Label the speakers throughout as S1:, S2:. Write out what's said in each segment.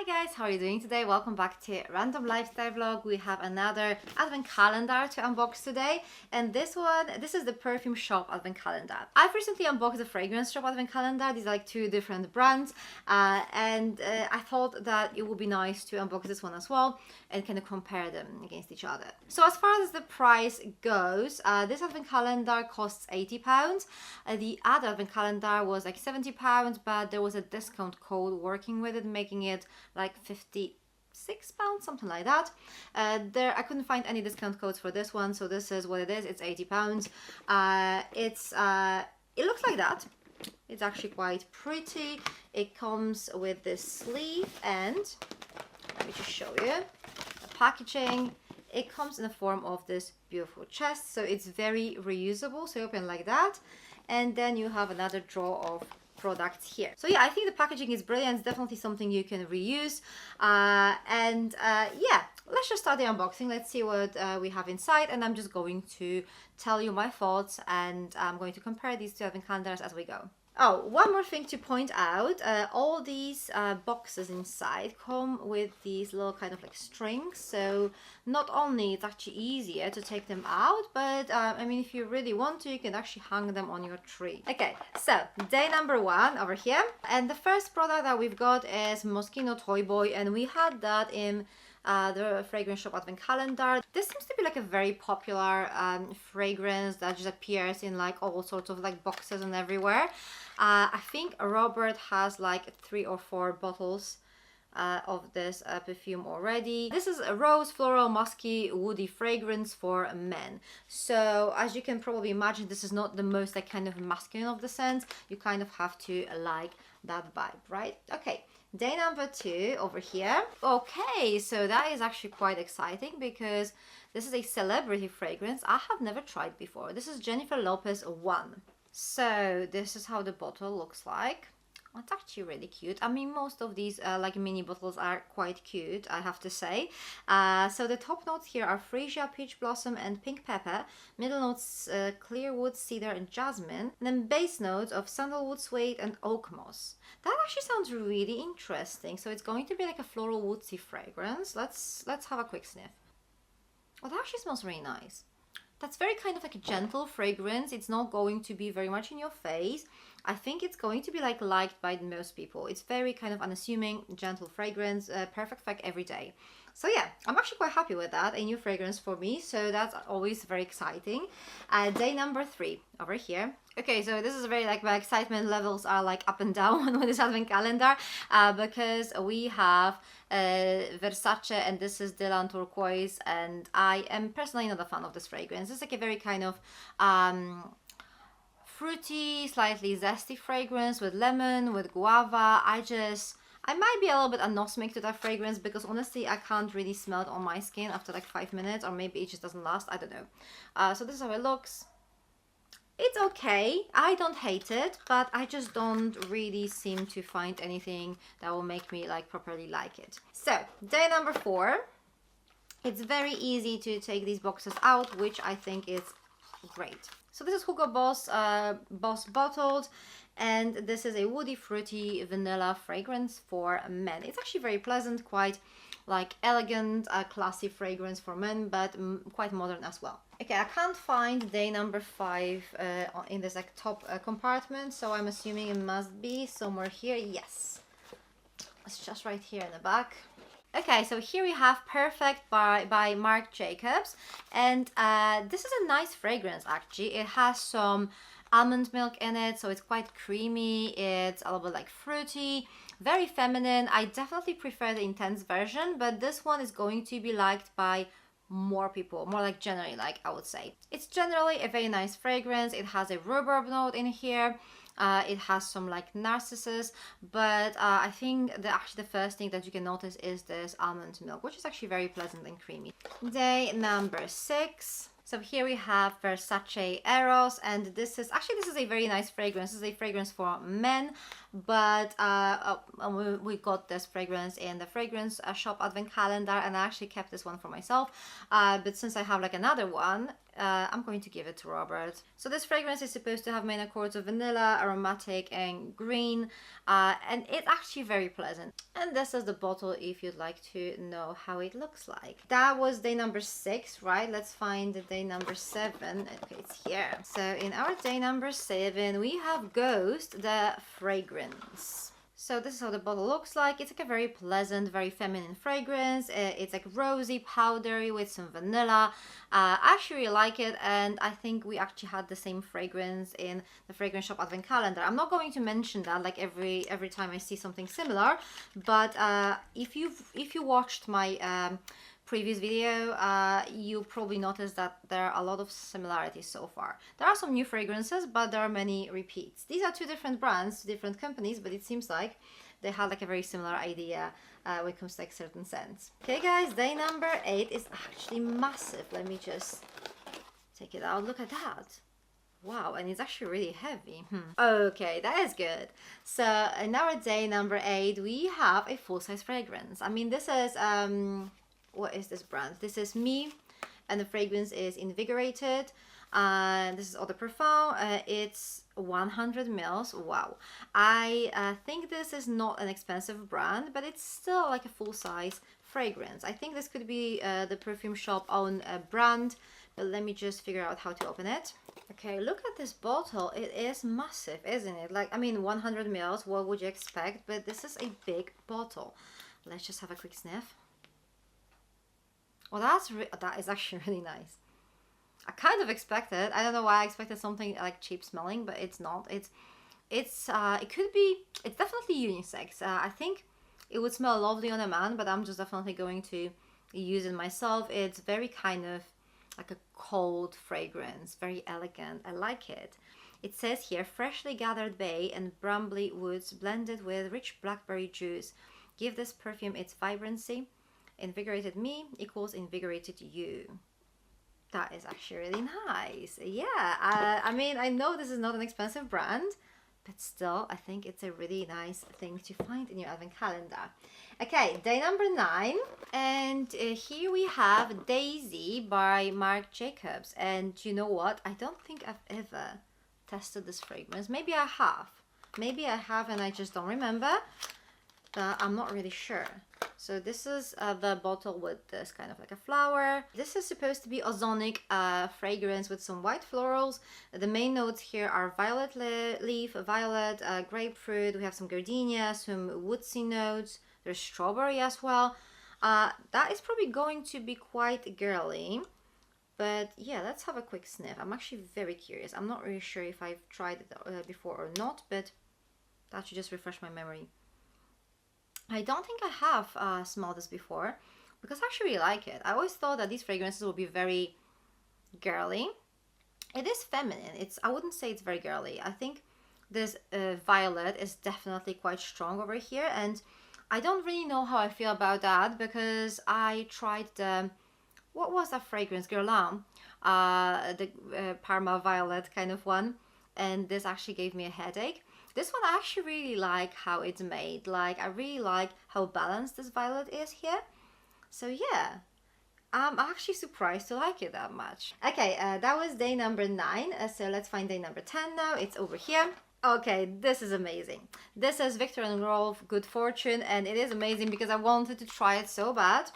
S1: Hi guys, how are you doing today? Welcome back to Random Lifestyle Vlog. We have another advent calendar to unbox today, and this is the Perfume shop advent calendar. I've recently unboxed the fragrance shop advent calendar. These are like two different brands, and I thought that it would be nice to unbox this one as well and kind of compare them against each other. So as far as the price goes, this advent calendar costs £80. The other advent calendar was like £70, but there was a discount code working with it, making it like £56, something like that. I couldn't find any discount codes for this one, so this is what it is. It's £80. It looks like that. It's actually quite pretty. It comes with this sleeve, and let me just show you the packaging. It comes in the form of this beautiful chest, so it's very reusable. So you open like that, and then you have another drawer of products here. So yeah, I think the packaging is brilliant. It's definitely something you can reuse. Yeah, let's just start the unboxing. Let's see what we have inside, and I'm just going to tell you my thoughts, and I'm going to compare these two advent calendars as we go. Oh, one more thing to point out, all these boxes inside come with these little kind of like strings, so not only it's actually easier to take them out, but I mean, if you really want to, you can actually hang them on your tree. Okay, so day number one over here, and the first product that we've got is Mosquito Toyboy, and we had that in the fragrance shop advent calendar. This seems to be like a very popular fragrance that just appears in like all sorts of like boxes and everywhere. I think Robert has like 3 or 4 bottles of this perfume already. This is a rose, floral, musky, woody fragrance for men. So as you can probably imagine, this is not the most like kind of masculine of the scents. You kind of have to like that vibe, right? Okay. Day number 2 over here. Okay, so that is actually quite exciting because this is a celebrity fragrance I have never tried before. This is Jennifer Lopez One. So this is how the bottle looks like. It's actually really cute. I mean, most of these like mini bottles are quite cute, I have to say. So the top notes here are freesia, peach blossom, and pink pepper. Middle notes clear wood, cedar, and jasmine. And then base notes of sandalwood, suede, and oak moss. That actually sounds really interesting. So it's going to be like a floral woodsy fragrance. Let's have a quick sniff. Oh, that actually smells really nice. That's very kind of like a gentle fragrance. It's not going to be very much in your face. I think it's going to be like liked by most people. It's very kind of unassuming, gentle fragrance, perfect for like every day. So yeah, I'm actually quite happy with that. A new fragrance for me, so that's always very exciting. Day number 3 over here. Okay, so this is very like my excitement levels are like up and down with this advent calendar because we have Versace, and this is Turquoise, and I am personally not a fan of this fragrance. It's like a very kind of fruity, slightly zesty fragrance with lemon, with guava. I might be a little bit anosmic to that fragrance because honestly I can't really smell it on my skin after like 5 minutes, or maybe it just doesn't last, I don't know. So this is how it looks. It's okay, I don't hate it, but I just don't really seem to find anything that will make me like properly like it. So day number 4, it's very easy to take these boxes out, which I think is great. So this is Hookah Boss, Boss bottled, and this is a woody, fruity vanilla fragrance for men. It's actually very pleasant, quite like elegant, classy fragrance for men, but quite modern as well. Okay, I can't find day number 5 in this like top compartment, so I'm assuming it must be somewhere here. Yes, it's just right here in the back. Okay, so here we have Perfect by Marc Jacobs, and this is a nice fragrance actually. It has some almond milk in it, so it's quite creamy. It's a little bit like fruity, very feminine. I definitely prefer the intense version, but this one is going to be liked by more people, more like generally like, I would say. It's generally a very nice fragrance. It has a rhubarb note in here. It has some like narcissus, but I think actually the first thing that you can notice is this almond milk, which is actually very pleasant and creamy. Day number 6. So here we have Versace Eros, and this is a very nice fragrance. This is a fragrance for men, but we got this fragrance in the fragrance shop advent calendar, and I actually kept this one for myself. But since I have like another one, I'm going to give it to Robert. So this fragrance is supposed to have main accords of vanilla, aromatic, and green, and it's actually very pleasant. And this is the bottle if you'd like to know how it looks like. That was day number 6, right? Let's find the day number 7. Okay, it's here. So in our day number 7, we have Ghost, the fragrance. So this is how the bottle looks like. It's like a very pleasant, very feminine fragrance. It's like rosy, powdery with some vanilla. I actually really like it, and I think we actually had the same fragrance in the fragrance shop advent calendar. I'm not going to mention that like every time I see something similar, but if you watched my previous video, you probably noticed that there are a lot of similarities so far. There are some new fragrances, but there are many repeats. These are 2 different brands, different companies, but it seems like they had like a very similar idea when it comes to like certain scents. Okay guys, day number 8 is actually massive. Let me just take it out. Look at that. Wow, and it's actually really heavy. Okay, that is good. So in our day number 8, we have a full-size fragrance. I mean, this is what is this brand? This is Me, and the fragrance is Invigorated. This is Eau de Parfum. It's 100 mils. Wow. I think this is not an expensive brand, but it's still like a full-size fragrance. I think this could be the perfume shop own brand, but let me just figure out how to open it. Okay, look at this bottle. It is massive, isn't it? Like, I mean, 100 mils, what would you expect? But this is a big bottle. Let's just have a quick sniff. Well, that is actually really nice. I kind of expected. I don't know why I expected something like cheap smelling, but it's not. It could be. It's definitely unisex. I think it would smell lovely on a man, but I'm just definitely going to use it myself. It's very kind of like a cold fragrance, very elegant. I like it. It says here, freshly gathered bay and brambly woods blended with rich blackberry juice give this perfume its vibrancy. Invigorated me equals invigorated you. That is actually really nice. Yeah, I mean, I know this is not an expensive brand, but still, I think it's a really nice thing to find in your advent calendar. Okay, day number 9, and here we have Daisy by Marc Jacobs. And you know what? I don't think I've ever tested this fragrance. Maybe I have, and I just don't remember. I'm not really sure. So this is the bottle with this kind of like a flower. This is supposed to be ozonic fragrance with some white florals. The main notes here are violet leaf, violet, grapefruit. We have some gardenia, some woodsy notes. There's strawberry as well. That is probably going to be quite girly. But yeah, let's have a quick sniff. I'm actually very curious. I'm not really sure if I've tried it before or not, but that should just refresh my memory. I don't think I have smelled this before, because I actually really like it. I always thought that these fragrances would be very girly. It is feminine. I wouldn't say it's very girly. I think this violet is definitely quite strong over here, and I don't really know how I feel about that, because I tried the, what was that fragrance? Guerlain, the Parma Violet kind of one, and this actually gave me a headache. This one I actually really like how it's made. Like, I really like how balanced this violet is here. So yeah, I'm actually surprised to like it that much. Okay, that was day number 9. So let's find day number 10 now. It's over here. Okay, this is amazing. This is Victorian Grove Good Fortune, and it is amazing because I wanted to try it so bad,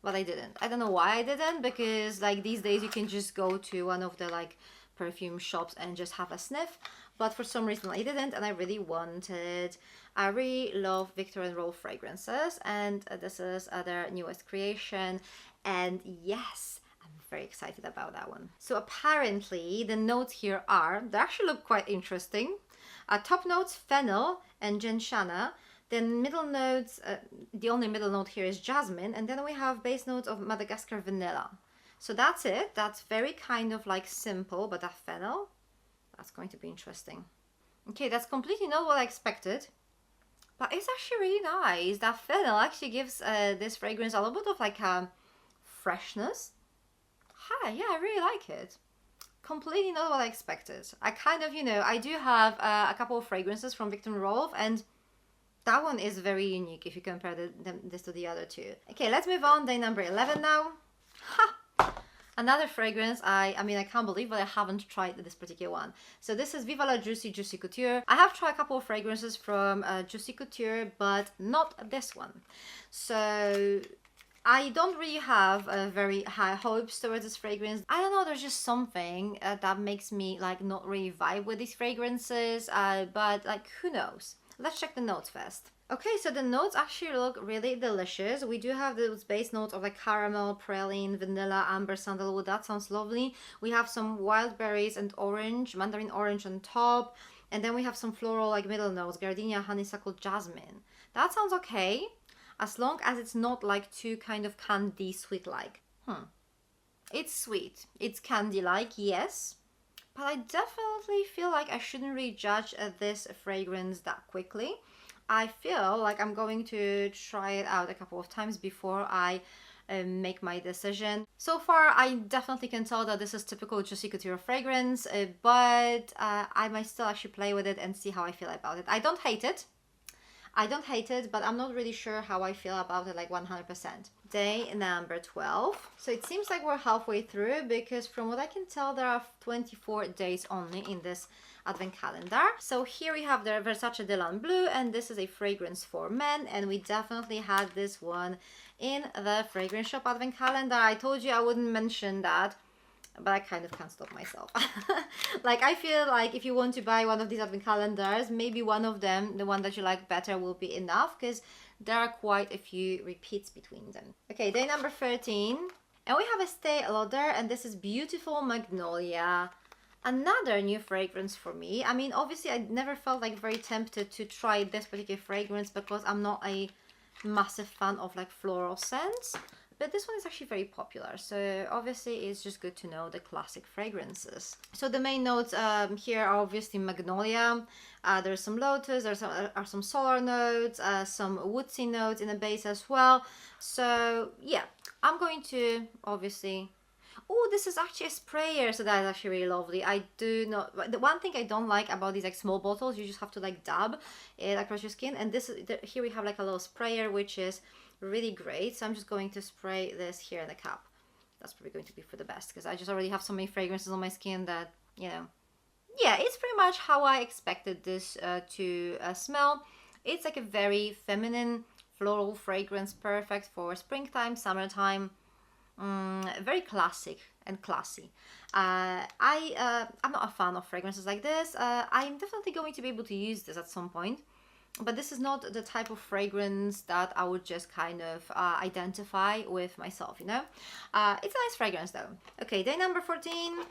S1: but I didn't. I don't know why I didn't, because like these days you can just go to one of the like perfume shops and just have a sniff. But for some reason I didn't, and I really wanted. I really love Victorian Grove fragrances, and this is their newest creation, and yes, I'm very excited about that one. So apparently the notes here they actually look quite interesting. Top notes, fennel and gentiana. Then middle notes, the only middle note here is jasmine, and then we have base notes of Madagascar vanilla. So that's it. That's very kind of like simple, but that fennel, that's going to be interesting. Okay, that's completely not what I expected, but it's actually really nice. That fennel actually gives this fragrance a little bit of like a freshness. Hi, yeah, I really like it. Completely not what I expected. I kind of, I do have a couple of fragrances from Victorian Grove, and that one is very unique if you compare this to the other two. Okay, let's move on. Day number 11 now. Ha! Another fragrance, I mean, I can't believe, but I haven't tried this particular one. So this is Viva La Juicy Couture. I have tried a couple of fragrances from Juicy Couture, but not this one. So I don't really have very high hopes towards this fragrance. I don't know, there's just something that makes me like not really vibe with these fragrances, but like who knows. Let's check the notes first. Okay, so the notes actually look really delicious. We do have those base notes of like caramel, praline, vanilla, amber, sandalwood. That sounds lovely. We have some wild berries and orange, mandarin orange on top. And then we have some floral like middle notes, gardenia, honeysuckle, jasmine. That sounds okay, as long as it's not like too kind of candy sweet-like. It's sweet. It's candy-like, yes. But I definitely feel like I shouldn't really judge this fragrance that quickly. I feel like I'm going to try it out a couple of times before I make my decision. So far, I definitely can tell that this is typical Juicy Couture fragrance, but I might still actually play with it and see how I feel about it. I don't hate it. But I'm not really sure how I feel about it like 100%. Day number 12. So it seems like we're halfway through, because from what I can tell, there are 24 days only in this advent calendar. So here we have the Versace Dylan Blue, and this is a fragrance for men, and we definitely had this one in the fragrance shop advent calendar. I told you I wouldn't mention that, but I kind of can't stop myself. Like, I feel like if you want to buy one of these advent calendars, maybe one of them, the one that you like better, will be enough, because there are quite a few repeats between them. Okay, day number 13. And we have a Estée Lauder, and this is Beautiful Magnolia. Another new fragrance for me. I mean, obviously, I never felt like very tempted to try this particular fragrance because I'm not a massive fan of like floral scents. But this one is actually very popular, so obviously it's just good to know the classic fragrances. So the main notes here are obviously magnolia. There's some lotus, there are some solar notes, some woodsy notes in the base as well. So yeah, I'm going to obviously... Oh, this is actually a sprayer, so that is actually really lovely. I do not... The one thing I don't like about these like small bottles, you just have to like dab it across your skin. And this is here we have like a little sprayer, which is really great. So I'm just going to spray this here in the cup. That's probably going to be for the best, because I just already have so many fragrances on my skin that, you know, yeah, it's pretty much how I expected this to smell. It's like a very feminine floral fragrance, perfect for springtime, summertime. Very classic and classy. I'm not a fan of fragrances like this. I'm definitely going to be able to use this at some point, but this is not the type of fragrance that I would just kind of identify with myself, you know. It's a nice fragrance though. Okay, day number 14.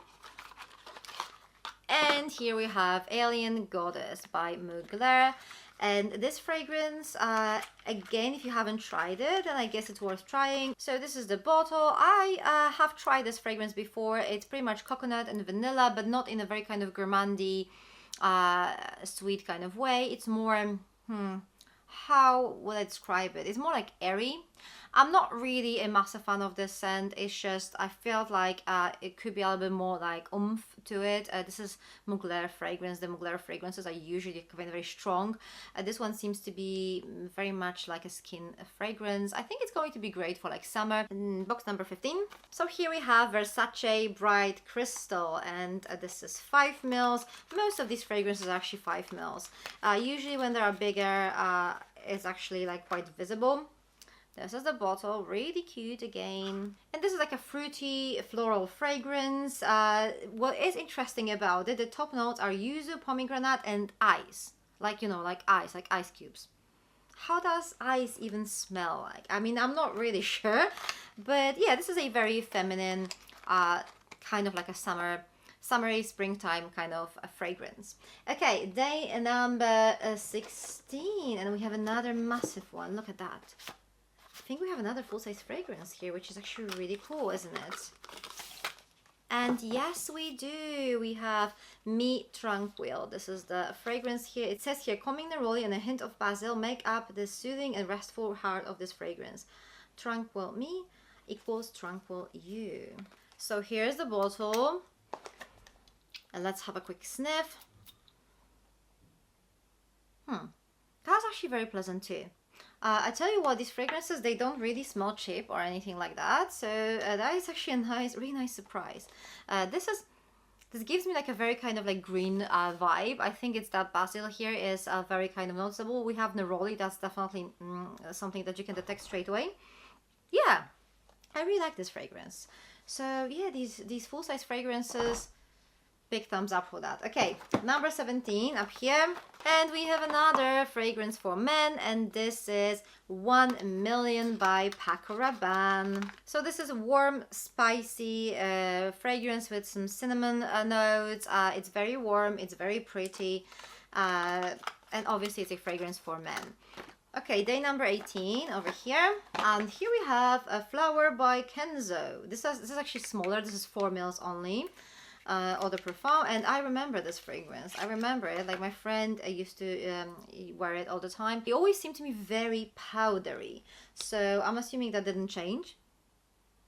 S1: And here we have Alien Goddess by Mugler. And this fragrance, again, if you haven't tried it, then I guess it's worth trying. So this is the bottle. I have tried this fragrance before. It's pretty much coconut and vanilla, but not in a very kind of gourmandy, sweet kind of way. It's more, how would I describe it? It's more like airy. I'm not really a massive fan of this scent. It's just, I felt like it could be a little bit more like oomph to it. This is Mugler fragrance. The Mugler fragrances are usually very strong. This one seems to be very much like a skin fragrance. I think it's going to be great for like summer. Box number 15. So here we have Versace Bright Crystal, and this is 5 mils. Most of these fragrances are actually 5 mils. Usually when they are bigger, it's actually like quite visible. This is the bottle, really cute again. And this is like a fruity floral fragrance. What is interesting about it, the top notes are yuzu, pomegranate, and ice. Like, you know, like ice cubes. How does ice even smell like? I mean, I'm not really sure. But yeah, this is a very feminine, kind of like a summery, springtime kind of a fragrance. Okay, day number 16. And we have another massive one. Look at that. I think we have another full-size fragrance here, which is actually really cool, isn't it? And yes, we do. We have Me Tranquil. This is the fragrance here. It says here, calming neroli and a hint of basil make up the soothing and restful heart of this fragrance. Tranquil me equals tranquil you. So here's the bottle. And let's have a quick sniff. That's actually very pleasant too. I tell you what, these fragrances, they don't really smell cheap or anything like that. So that is actually a nice, really nice surprise. This gives me like a very kind of like green vibe. I think it's that basil here is very kind of noticeable. We have neroli, that's definitely something that you can detect straight away. Yeah, I really like this fragrance. So yeah, these full-size fragrances, big thumbs up for that. Okay, number 17 up here. And we have another fragrance for men, and this is 1 Million by Paco Rabanne. So this is a warm, spicy fragrance with some cinnamon notes. It's very warm, it's very pretty, and obviously it's a fragrance for men. Okay, day number 18 over here, and here we have a Flower by Kenzo. This is actually smaller. This is 4 mils only. Eau de Parfum, and I remember this fragrance. I remember it, like my friend used to wear it all the time. It always seemed to me very powdery, so I'm assuming that didn't change.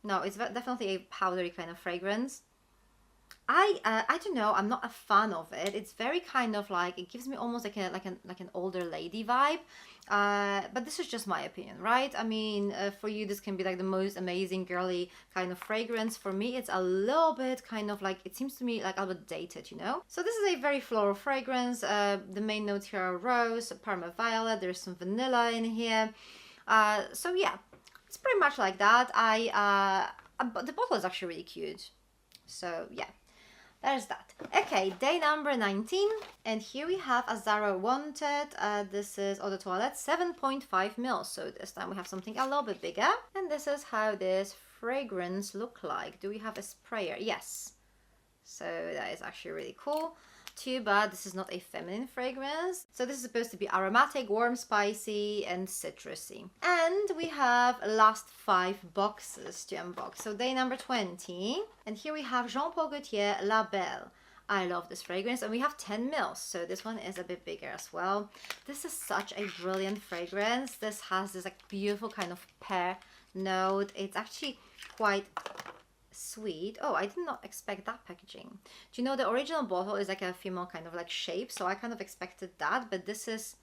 S1: No, it's definitely a powdery kind of fragrance. I don't know, I'm not a fan of it. It's very kind of like, it gives me almost like an older lady vibe. But this is just my opinion, right? I mean, for you this can be like the most amazing girly kind of fragrance. For me it's a little bit kind of like, it seems to me like a little bit dated, you know? So this is a very floral fragrance. The main notes here are rose, Parma violet, there's some vanilla in here. So yeah, it's pretty much like that. But the bottle is actually really cute. So yeah. There's that. Okay, day number 19, and here we have Azara Wanted. This is Eau de Toilette, 7.5 mils. So this time we have something a little bit bigger. And this is how this fragrance look like. Do we have a sprayer? Yes. So that is actually really cool. Too bad this is not a feminine fragrance. So this is supposed to be aromatic, warm, spicy, and citrusy. And we have last 5 boxes to unbox. So day number 20. And here we have Jean Paul Gaultier La Belle. I love this fragrance, and we have 10 mils. So this one is a bit bigger as well. This is such a brilliant fragrance. This has this like beautiful kind of pear note. It's actually quite sweet. Oh, I did not expect that packaging. Do you know the original bottle is like a female kind of like shape, so I kind of expected that, but this is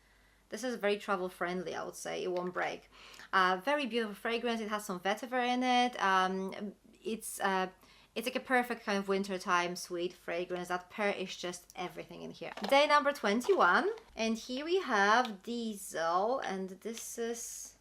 S1: very travel friendly, I would say. It won't break. Very beautiful fragrance. It has some vetiver in it. It's like a perfect kind of wintertime sweet fragrance. That pear is just everything in here. Day number 21, and here we have Diesel, and this is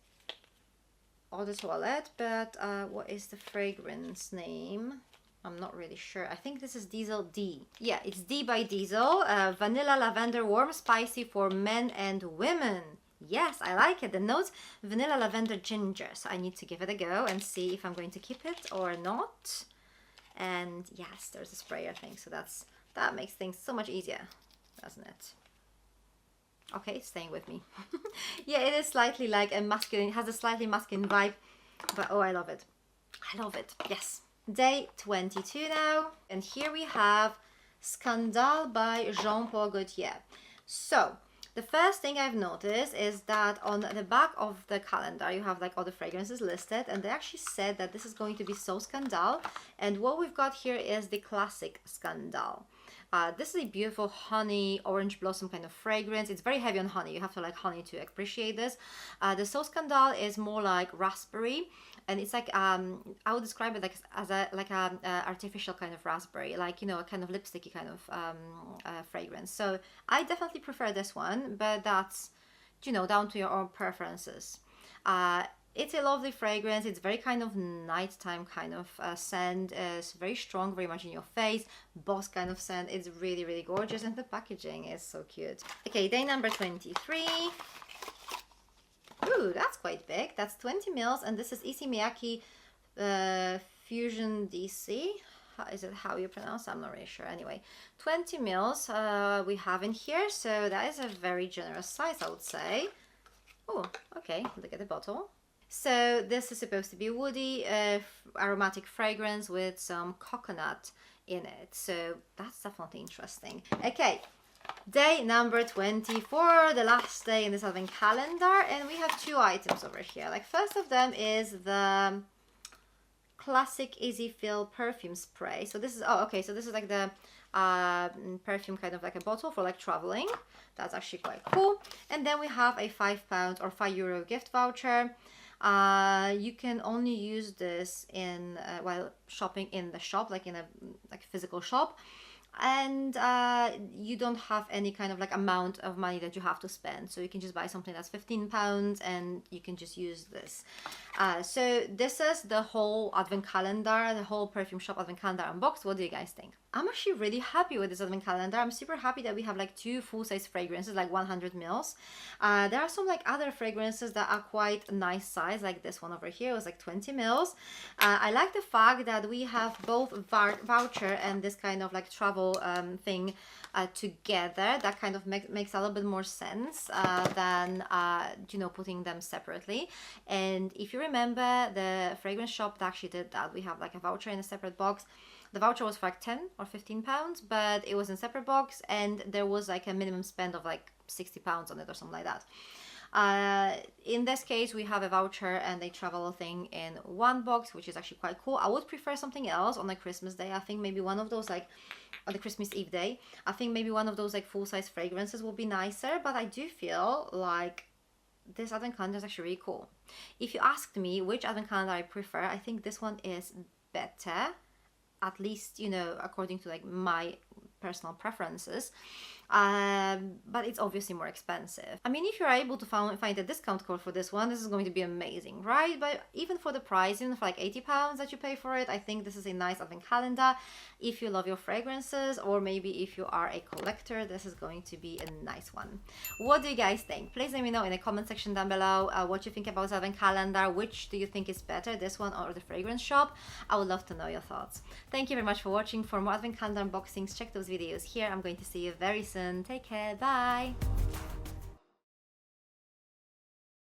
S1: Eau de Toilette, but what is the fragrance name? I'm not really sure. I think this is Diesel D. Yeah, it's D by Diesel. Vanilla lavender, warm, spicy for men and women. Yes, I like it. The notes, vanilla lavender ginger. So I need to give it a go and see if I'm going to keep it or not. And yes, there's a sprayer thing. So that makes things so much easier, doesn't it? Okay, it's staying with me. Yeah, it is slightly like a masculine, it has a slightly masculine vibe, but oh, I love it. I love it, yes. Day 22 now, and here we have Scandale by Jean Paul Gaultier. So, the first thing I've noticed is that on the back of the calendar, you have like all the fragrances listed, and they actually said that this is going to be so Scandale, and what we've got here is the classic Scandale. This is a beautiful honey, orange blossom kind of fragrance. It's very heavy on honey. You have to like honey to appreciate this. The Sauce Scandale is more like raspberry, and it's like I would describe it like as a artificial kind of raspberry, like, you know, a kind of lipsticky kind of fragrance. So I definitely prefer this one, but that's, you know, down to your own preferences. It's a lovely fragrance. It's very kind of nighttime kind of scent. It's very strong, very much in your face. Boss kind of scent. It's really, really gorgeous, and the packaging is so cute. Okay, day number 23. Ooh, that's quite big. That's 20 mils, and this is Issey Miyake Fusion DC. Is it how you pronounce? I'm not really sure. Anyway, 20 mils we have in here, so that is a very generous size, I would say. Oh, okay, look at the bottle. So this is supposed to be woody, aromatic fragrance with some coconut in it. So that's definitely interesting. Okay, day number 24, the last day in this advent calendar, and we have 2 items over here. Like, first of them is the classic Easy Fill perfume spray. So this is, oh, okay, so this is like the perfume kind of like a bottle for like traveling. That's actually quite cool. And then we have a £5 or €5 gift voucher. You can only use this in while shopping in the shop, like in a physical shop, and you don't have any kind of like amount of money that you have to spend, so you can just buy something that's £15 and you can just use this. So this is the whole advent calendar, the whole perfume shop advent calendar unboxed. What do you guys think? I'm actually really happy with this advent calendar. I'm super happy that we have like 2 full-size fragrances, like 100 mils. There are some like other fragrances that are quite nice size, like this one over here was like 20 mils. I like the fact that we have both voucher and this kind of like travel thing together. That kind of makes a little bit more sense than you know, putting them separately. And if you remember, the fragrance shop that actually did that, we have like a voucher in a separate box. The voucher was for like 10 or 15 pounds, but it was in a separate box, and there was like a minimum spend of like 60 pounds on it or something like that. In this case, we have a voucher and a travel thing in one box, which is actually quite cool. I would prefer something else on a Christmas day. I think maybe one of those, like on the Christmas Eve day, I think maybe one of those like full-size fragrances will be nicer, but I do feel like this advent calendar is actually really cool. If you asked me which advent calendar I prefer, I think this one is better, at least, you know, according to like my personal preferences. But it's obviously more expensive. I mean, if you're able to find a discount code for this one, this is going to be amazing, right? But even for the price, even for like 80 pounds that you pay for it, I think this is a nice advent calendar. If you love your fragrances, or maybe if you are a collector, this is going to be a nice one. What do you guys think? Please let me know in the comment section down below what you think about this advent calendar. Which do you think is better, this one or the fragrance shop? I would love to know your thoughts. Thank you very much for watching. For more advent calendar unboxings, check those videos here. I'm going to see you very soon. Take care. Bye.